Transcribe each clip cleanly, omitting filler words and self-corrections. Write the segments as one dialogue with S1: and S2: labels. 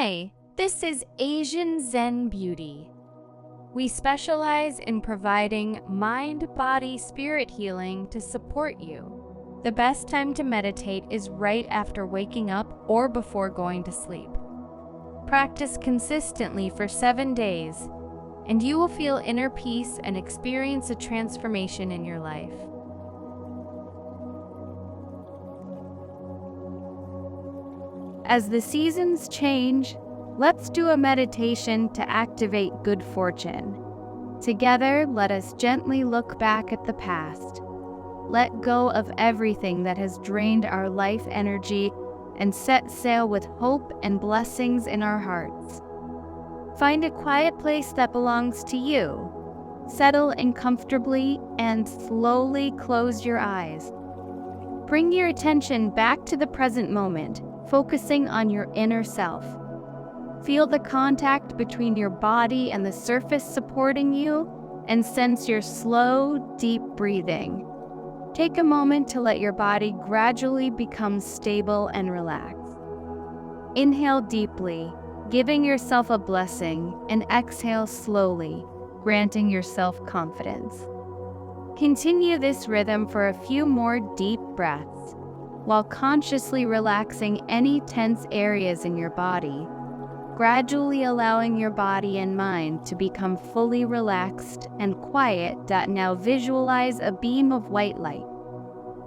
S1: Hi, this is Asian Zen Beauty. We specialize in providing mind, body, spirit healing to support you. The best time to meditate is right after waking up or before going to sleep. Practice consistently for 7 days, and you will feel inner peace and experience a transformation in your life. As the seasons change, let's do a meditation to activate good fortune. Together, let us gently look back at the past. Let go of everything that has drained our life energy and set sail with hope and blessings in our hearts. Find a quiet place that belongs to you. Settle in comfortably and slowly close your eyes. Bring your attention back to the present moment, focusing on your inner self. Feel the contact between your body and the surface supporting you, and sense your slow, deep breathing. Take a moment to let your body gradually become stable and relaxed. Inhale deeply, giving yourself a blessing, and exhale slowly, granting yourself confidence. Continue this rhythm for a few more deep breaths, while consciously relaxing any tense areas in your body, gradually allowing your body and mind to become fully relaxed and quiet. Now visualize a beam of white light.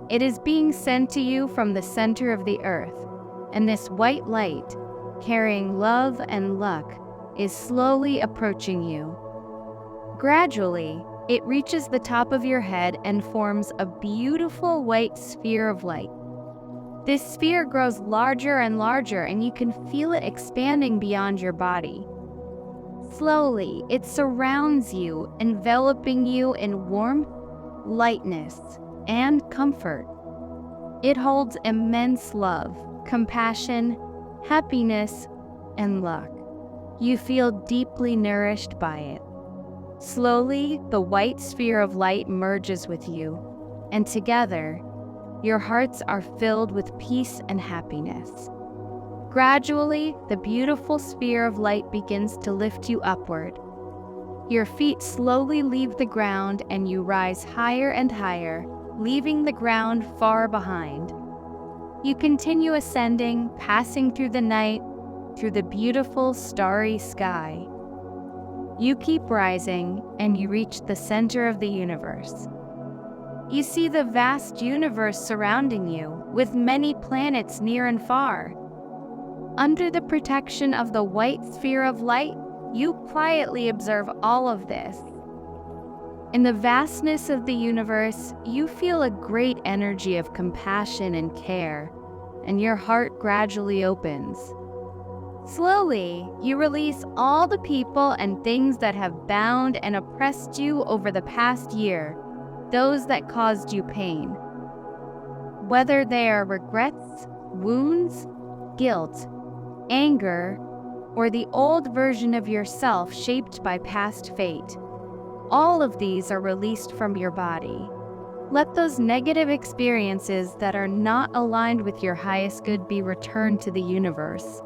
S1: It is being sent to you from the center of the earth, and this white light, carrying love and luck, is slowly approaching you. Gradually, it reaches the top of your head and forms a beautiful white sphere of light. This sphere grows larger and larger, and you can feel it expanding beyond your body. Slowly, it surrounds you, enveloping you in warmth, lightness, and comfort. It holds immense love, compassion, happiness, and luck. You feel deeply nourished by it. Slowly, the white sphere of light merges with you, and together, your hearts are filled with peace and happiness. Gradually, the beautiful sphere of light begins to lift you upward. Your feet slowly leave the ground, and you rise higher and higher, leaving the ground far behind. You continue ascending, passing through the night, through the beautiful starry sky. You keep rising, and you reach the center of the universe. You see the vast universe surrounding you, with many planets near and far. Under the protection of the white sphere of light, you quietly observe all of this. In the vastness of the universe, you feel a great energy of compassion and care, and your heart gradually opens. Slowly, you release all the people and things that have bound and oppressed you over the past year, those that caused you pain. Whether they are regrets, wounds, guilt, anger, or the old version of yourself shaped by past fate, all of these are released from your body. Let those negative experiences that are not aligned with your highest good be returned to the universe.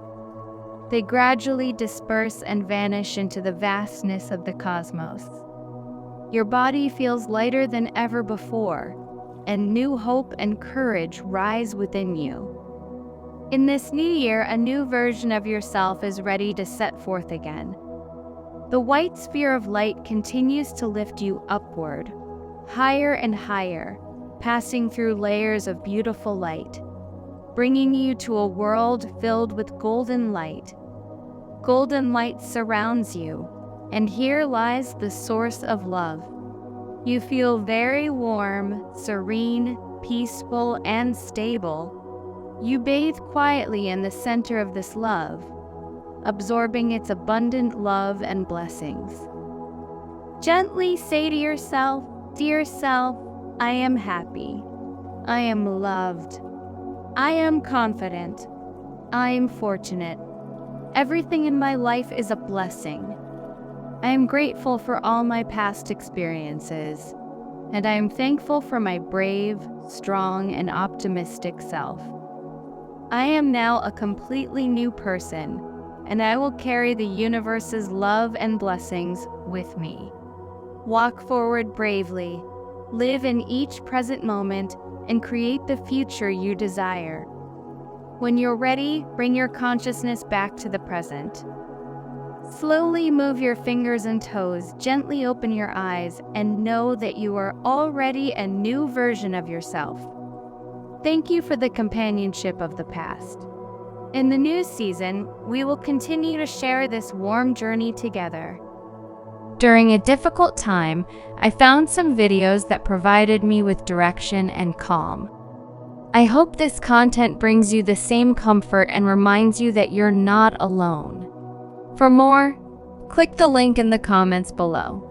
S1: They gradually disperse and vanish into the vastness of the cosmos. Your body feels lighter than ever before, and new hope and courage rise within you. In this new year, a new version of yourself is ready to set forth again. The white sphere of light continues to lift you upward, higher and higher, passing through layers of beautiful light, bringing you to a world filled with golden light. Golden light surrounds you, and here lies the source of love. You feel very warm, serene, peaceful, and stable. You bathe quietly in the center of this love, absorbing its abundant love and blessings. Gently say to yourself, "Dear self, I am happy. I am loved. I am confident. I am fortunate. Everything in my life is a blessing. I am grateful for all my past experiences, and I am thankful for my brave, strong, and optimistic self. I am now a completely new person, and I will carry the universe's love and blessings with me. Walk forward bravely, live in each present moment, and create the future you desire. When you're ready, bring your consciousness back to the present. Slowly move your fingers and toes, gently open your eyes, and know that you are already a new version of yourself. Thank you for the companionship of the past. In the new season, we will continue to share this warm journey together. During a difficult time, I found some videos that provided me with direction and calm. I hope this content brings you the same comfort and reminds you that you're not alone. For more, click the link in the comments below.